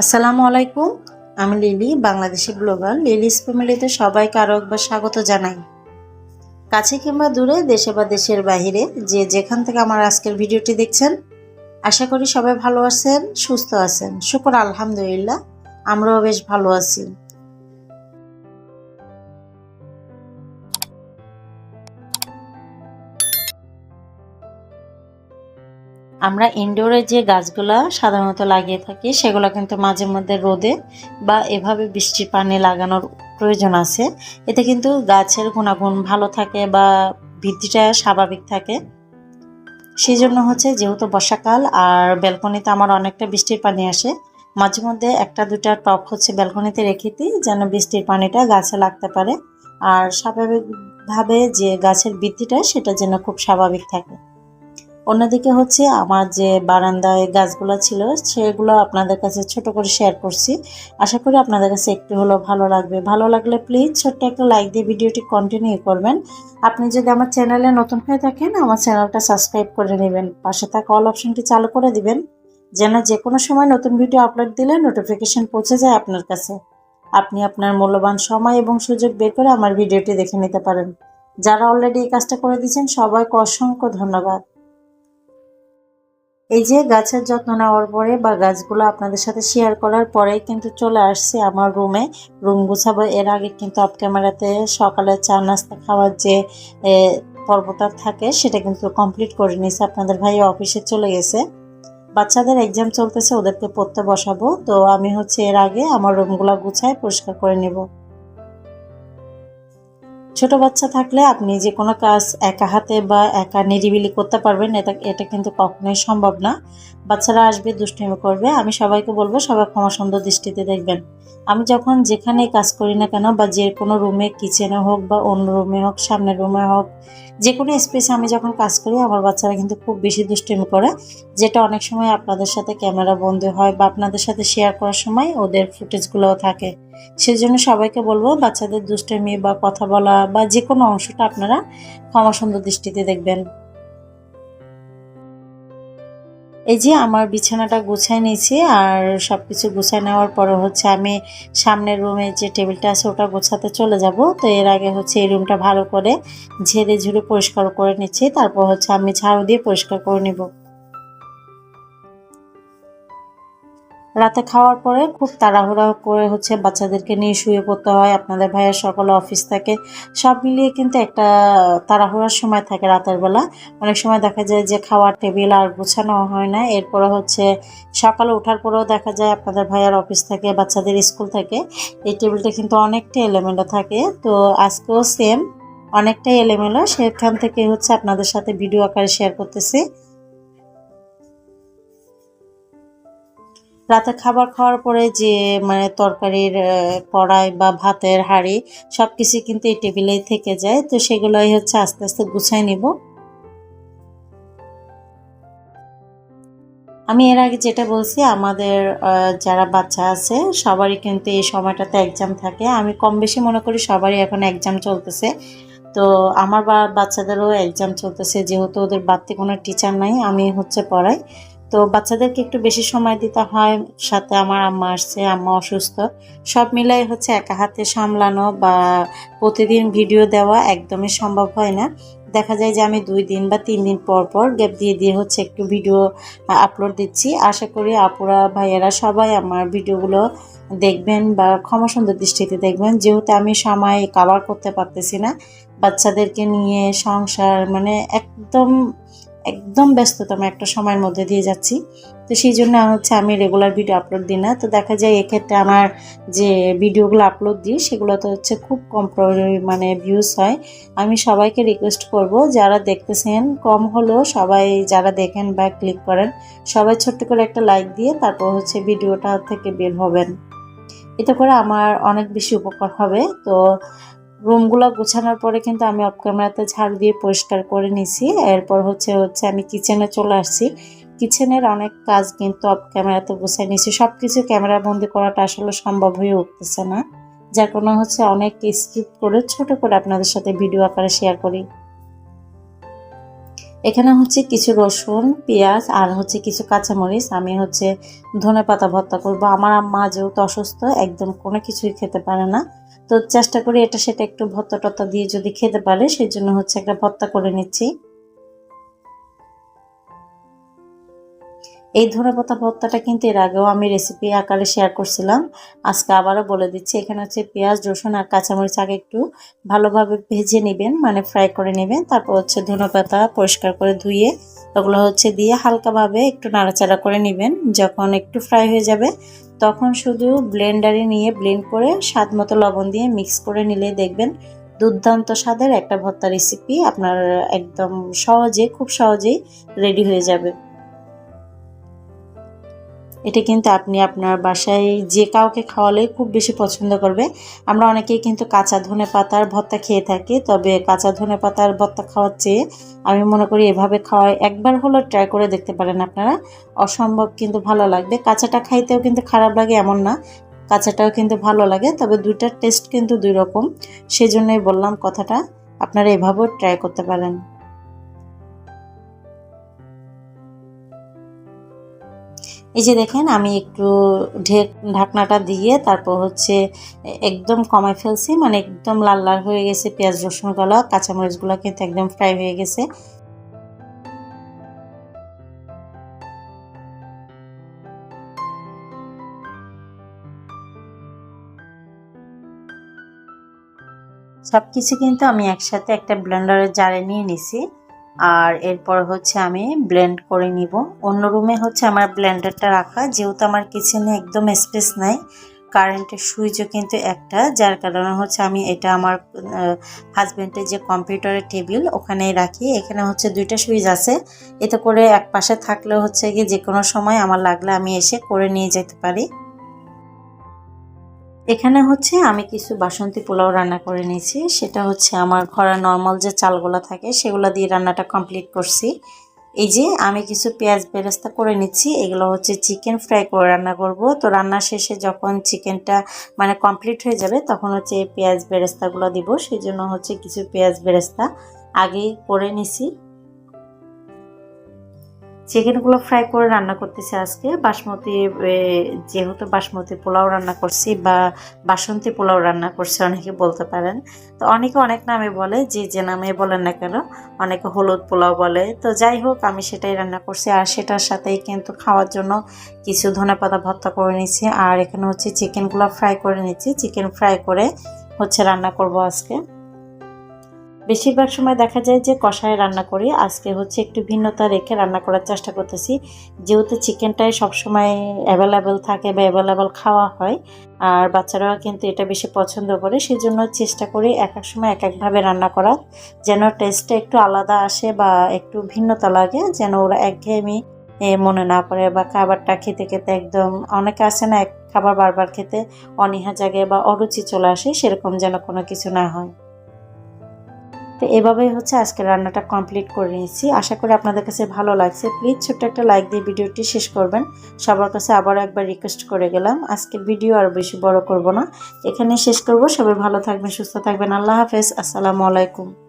আসসালামু আলাইকুম। আমি লিলি, বাংলাদেশি ব্লগার। লিলিস ফ্যামিলিতে সবাইকে আরও একবার স্বাগত জানাই। কাছে কিংবা দূরে, দেশে বা দেশের বাহিরে, যে যেখান থেকে আমার আজকের ভিডিওটি দেখছেন, আশা করি সবাই ভালো আছেন, সুস্থ আছেন। শুকর আলহামদুলিল্লাহ, আমরাও বেশ ভালো আছি। আমরা ইনডোরে যে গাছগুলা সাধারণত লাগিয়ে থাকি, সেগুলো কিন্তু মাঝে মধ্যে রোদে বা এভাবে বৃষ্টির পানি লাগানোর প্রয়োজন আছে। এতে কিন্তু গাছের গুণাগুণ ভালো থাকে বা বৃদ্ধিটা স্বাভাবিক থাকে। সেই জন্য যেহেতু বর্ষাকাল আর ব্যালকনিতে আমার অনেকটা বৃষ্টির পানি আসে, মাঝে মধ্যে একটা দুটা টব ব্যালকনিতে রেখে দিই, যেন বৃষ্টির পানিটা গাছে লাগতে পারে আর স্বাভাবিকভাবে যে গাছের বৃদ্ধিটা সেটা যেন খুব স্বাভাবিক থাকে। অন্যদিকে আমার যে বারান্দায় গাছগুলো ছিল, সেগুলো আপনাদের কাছে ছোট করে শেয়ার করছি। আশা করি আপনাদের কাছে একটু হলেও ভালো লাগবে। ভালো লাগলে প্লিজ ছোট্ট একটা লাইক দিয়ে ভিডিওটি কন্টিনিউ করবেন। আপনি যদি আমার চ্যানেলে নতুন হয়ে থাকেন, আমার চ্যানেলটা সাবস্ক্রাইব করে নেবেন, পাশে থাকা অল অপশনটি চালু করে দিবেন, যেন যে কোনো সময় নতুন ভিডিও আপলোড দিলে নোটিফিকেশন পৌঁছে যায় আপনার কাছে। আপনি আপনার মূল্যবান সময় এবং সুযোগ বের করে আমার ভিডিওটি দেখে নিতে পারেন। যারা অলরেডি এই কাজটা করে দিয়েছেন, সবাইকে অসংখ্য ধন্যবাদ। এই যে গাছের যত্ন নেওয়ার পরে বা গাছগুলো আপনাদের সাথে শেয়ার করার পরেই কিন্তু চলে আসছে আমার রুমে। রুম গুছাবো। এর আগে কিন্তু অফ ক্যামেরাতে সকালে চা নাস্তা খাওয়ার যে পর্বটা থাকে, সেটা কিন্তু কমপ্লিট করে নিয়েছে। আপনাদের ভাই অফিসে চলে গেছে, বাচ্চাদের এক্সাম চলতেছে, ওদেরকে পড়তে বসাবো। তো আমি এর আগে আমার রুমগুলো গুছায় পরিষ্কার করে নেব। ছোট বাচ্চা থাকলে আপনি যে কোনো কাজ একা হাতে বা একা নিরিবিলি করতে পারবেন, এটা কিন্তু কখনোই সম্ভব না। বাচ্চারা আসবে, দুষ্টুমি করবে। আমি সবাইকে বলবো, সবাই ক্ষমা সুন্দর দৃষ্টিতে দেখবেন। আমি যখন যেখানে কাজ করি না কেন, বা যে কোনো রুমে, কিচেনে হোক বা অন্য রুমে হোক, সামনের রুমে হোক, যে কোনো স্পেসে আমি যখন কাজ করি, আমার বাচ্চারা কিন্তু খুব বেশি দুষ্টুমি করে, যেটা অনেক সময় আপনাদের সাথে ক্যামেরা বন্দি হয় বা আপনাদের সাথে শেয়ার করার সময় ওদের ফুটেজগুলোও থাকে। সেজন্য সবাইকে বলবো, বাচ্চাদের দুষ্টামি বা কথা বলা বা যে কোনো অংশটা আপনারা ক্ষমা সুন্দর দৃষ্টিতে দেখবেন। এই যে আমার বিছানাটা গুছাই নিয়েছি, আর সবকিছু গুছাই নেওয়ার পরে আমি সামনের রুমে যে টেবিলটা আছে ওটা গোছাতে চলে যাব। তো এর আগে এই রুমটা ভালো করে ঝেড়ে ঝুড়ে পরিষ্কার করে নিচ্ছি, তারপর আমি ঝাড়ু দিয়ে পরিষ্কার করে নিব। রাতে খাওয়ার পরে খুব তাড়াহুড়া করে বাচ্চাদেরকে নিয়ে শুয়ে পড়তে হয়। আপনাদের ভাইয়ের সকালে অফিস থাকে, সব মিলিয়ে কিন্তু একটা তাড়াহুড়ার সময় থাকে রাতের বেলা। অনেক সময় দেখা যায় যে খাওয়ার টেবিল আর গোছানো হয় না। এরপরে সকালে ওঠার পরেও দেখা যায় আপনাদের ভাইয়ের অফিস থাকে, বাচ্চাদের স্কুল থাকে, এই টেবিলটা কিন্তু অনেকটা এলোমেলো থাকে। তো আজকেও সেম, অনেকটাই এলোমেলো। সেখান থেকে আপনাদের সাথে ভিডিও আকারে শেয়ার করতেছি। রাতে খাবার খাওয়ার পরে যে তরকারির কড়াই বা ভাতের হাঁড়ি সবকিছু কিন্তু এই টেবিলেই থেকে যায়। তো সেগুলোই আস্তে আস্তে গুছাই নিব। আমি এর আগে যেটা বলছি, আমাদের যারা বাচ্চা আছে সবারই কিন্তু এই সময়টাতে এক্সাম থাকে। আমি কম বেশি মনে করি সবারই এখন এক্সাম চলতেছে। তো আমার বাচ্চাদেরও এক্সাম চলতেছে, যেহেতু ওদের বাড়তি কোনো টিচার নাই, আমি পড়াই। তো বাচ্চাদেরকে একটু বেশি সময় দিতে হয়। সাথে আমার আম্মা আসছে, আম্মা অসুস্থ। সব মিলাই একা হাতে সামলানো বা প্রতিদিন ভিডিও দেওয়া একদমই সম্ভব হয় না। দেখা যায় যে আমি 2 দিন বা 3 দিন পর পর গ্যাপ দিয়ে দিয়ে একটু ভিডিও আপলোড দিচ্ছি। আশা করি আপুরা ভাইয়েরা সবাই আমার ভিডিওগুলো দেখবেন বা ক্ষমা সুন্দর দৃষ্টিতে দেখবেন, যেহেতু আমি সময় কভার করতে পারতেছি না। বাচ্চাদেরকে নিয়ে সংসার একদম একদম ব্যস্ততম একটা সময়ের মধ্যে দিয়ে যাচ্ছি। তো সেই জন্য আমি রেগুলার ভিডিও আপলোড দিই না। তো দেখা যায় এক্ষেত্রে আমার যে ভিডিওগুলো আপলোড দিই, সেগুলোতে খুব কম ভিউজ হয়। আমি সবাইকে রিকোয়েস্ট করব, যারা দেখতেছেন কম হলেও সবাই যারা দেখেন বা ক্লিক করেন, সবাই ছোট্ট করে একটা লাইক দিয়ে তারপর ভিডিওটা থেকে বের হবেন। এতে করে আমার অনেক বেশি উপকার হবে। তো রুমগুলো গোছানোর পরে কিন্তু আমি অফ ক্যামেরাতে ঝাড়ু দিয়ে পরিষ্কার করে নিছি। এরপর আমি কিচেনে চলে আসছি। কিচেনের অনেক কাজ কিন্তু অফ ক্যামেরাতে গুছাই নিছি। সব কিছু ক্যামেরা বন্দি করাটা আসলে সম্ভব হয়ে উঠতেছে না, যার কারণে অনেক স্কিপ করে ছোট করে আপনাদের সাথে ভিডিও আকারে শেয়ার করি। এখানে হচ্ছে কিছু রসুন, পেঁয়াজ আর হচ্ছে কিছু কাঁচামরিচ, আমি হচ্ছে ধনেপাতা ভর্তা করব। আমার আম্মা যেহেতু অসুস্থ, একদম কোনো কিছুই খেতে পারে না, তো চেষ্টা করি এটা সেটা একটু ভর্তা টর্তা দিয়ে যদি খেতে পারে, সেই জন্য হচ্ছে একটা ভর্তা করে নিচ্ছি। এই ধনেপাতা ভর্তাটা কিন্তু এর আগেও আমি রেসিপি আকারে শেয়ার করছিলাম, আজকে আবারও বলে দিচ্ছি। এখানে হচ্ছে পেঁয়াজ, রসুন আর কাঁচামরিচ আগে একটু ভালোভাবে ভেজে নেবেন, মানে ফ্রাই করে নেবেন। তারপর হচ্ছে ধনেপাতা পরিষ্কার করে ধুয়ে ওগুলো হচ্ছে দিয়ে হালকাভাবে একটু নাড়াচাড়া করে নেবেন। যখন একটু ফ্রাই হয়ে যাবে তখন শুধু ব্লেন্ডারে নিয়ে ব্লেন্ড করে স্বাদ মতো লবণ দিয়ে মিক্স করে নিলে দেখবেন দুর্দান্ত স্বাদের একটা ভর্তা রেসিপি আপনার একদম সহজে, খুব সহজেই রেডি হয়ে যাবে। এটা কিন্তু আপনি আপনার বাসায় যে কাউকে খাওয়ালেই খুব বেশি পছন্দ করবে। আমরা অনেকেই কিন্তু কাঁচা ধনেপাতার ভর্তা খেয়ে থাকি, তবে কাঁচা ধনেপাতার ভর্তা খাওয়ার চেয়ে আমি মনে করি এভাবে খাওয়ায় একবার হলেও ট্রাই করে দেখতে পারেন আপনারা, অসম্ভব কিন্তু ভালো লাগবে। কাঁচাটা খাইতেও কিন্তু খারাপ লাগে এমন না, কাঁচাটাও কিন্তু ভালো লাগে, তবে দুইটার টেস্ট কিন্তু দুই রকম, সেজন্যই বললাম কথাটা, আপনারা এভাবেও ট্রাই করতে পারেন। এই যে দেখেন আমি একটু ঢাকনাটা দিয়ে তারপর হচ্ছে একদম কমাই ফেলছি, মানে একদম লাল লাল হয়ে গেছে, পেঁয়াজ রসুনগুলো কাঁচামরিচগুলো কিন্তু একদম ফ্রাই হয়ে গেছে। সবকিছু কিন্তু আমি একসাথে একটা ব্লেন্ডারের জারে নিয়ে নিছি, আর এরপর হচ্ছে আমি ব্লেন্ড করে নিব। অন্য রুমে হচ্ছে আমার ব্লেন্ডারটা রাখা, যেহেতু আমার কিচেনে একদম স্পেস নাই, কারেন্টের সুইচও কিন্তু একটা, যার কারণে হচ্ছে আমি এটা আমার হাজব্যান্ডের যে কম্পিউটারের টেবিল ওখানেই রাখি। এখানে হচ্ছে দুইটা সুইচ আছে, এতে করে এক পাশে থাকলে হচ্ছে কি যে কোনো সময় আমার লাগলে আমি এসে করে নিয়ে যেতে পারি। এখানে হচ্ছে আমি কিছু বাসন্তী পোলাও রান্না করে নিয়েছি, সেটা হচ্ছে আমার ঘরে নর্মাল যে চালগুলো থাকে সেগুলো দিয়ে রান্নাটা কমপ্লিট করছি। এই যে আমি কিছু পেঁয়াজ বেরেস্তা করে নিচ্ছি, এগুলো হচ্ছে চিকেন ফ্রাই করে রান্না করব। তো রান্না শেষে যখন চিকেনটা মানে কমপ্লিট হয়ে যাবে তখন হচ্ছে এই পেঁয়াজ বেরেস্তাগুলো দিব, সেই জন্য হচ্ছে কিছু পেঁয়াজ বেরেস্তা আগেই করে নিছি। চিকেনগুলো ফ্রাই করে রান্না করতেছি আজকে। বাসমতি যেহেতু বাসমতি পোলাও রান্না করছি বা বাসন্তী পোলাও রান্না করছি অনেকে বলতে পারেন, তো অনেকে অনেক নামে বলে, যে যে নামে বলেন না কেন, অনেকে হলুদ পোলাও বলে। তো যাই হোক আমি সেটাই রান্না করছি, আর সেটার সাথেই কিন্তু খাওয়ার জন্য কিছু ধনেপাতা ভর্তা করে নিচ্ছি, আর এখানে হচ্ছে চিকেনগুলো ফ্রাই করে নিচ্ছি। চিকেন ফ্রাই করে হচ্ছে রান্না করব আজকে। বেশিরভাগ সময় দেখা যায় যে কষায় রান্না করি, আজকে হচ্ছে একটু ভিন্নতা রেখে রান্না করার চেষ্টা করতেছি, যেহেতু চিকেনটাই সবসময় অ্যাভেলেবেল থাকে বা অ্যাভেলেবেল খাওয়া হয়, আর বাচ্চারাও কিন্তু এটা বেশি পছন্দ করে, সেই জন্য চেষ্টা করি এক এক সময় এক একভাবে রান্না করার, যেন টেস্টটা একটু আলাদা আসে বা একটু ভিন্নতা লাগে, যেন ওরা একঘেয়েমি মনে না করে বা খাবারটা খেতে খেতে একদম, অনেকে আসে না এক খাবার বারবার খেতে অনীহা জাগে বা অরুচি চলে আসে, সেরকম যেন কোনো কিছু না হয়। তো এভাবেই হচ্ছে আজকে রান্নাটা কমপ্লিট করে নিয়েছি। আশা করি আপনাদের কাছে ভালো লাগছে। প্লিজ ছোট্ট একটা লাইক দিয়ে ভিডিওটি শেষ করবেন। সবার কাছে আবারও একবার রিকোয়েস্ট করে গেলাম। আজকের ভিডিও আর বেশি বড় করব না, এখানে শেষ করব। সবাই ভালো থাকবেন, সুস্থ থাকবেন। আল্লাহ হাফেজ, আসসালামু আলাইকুম।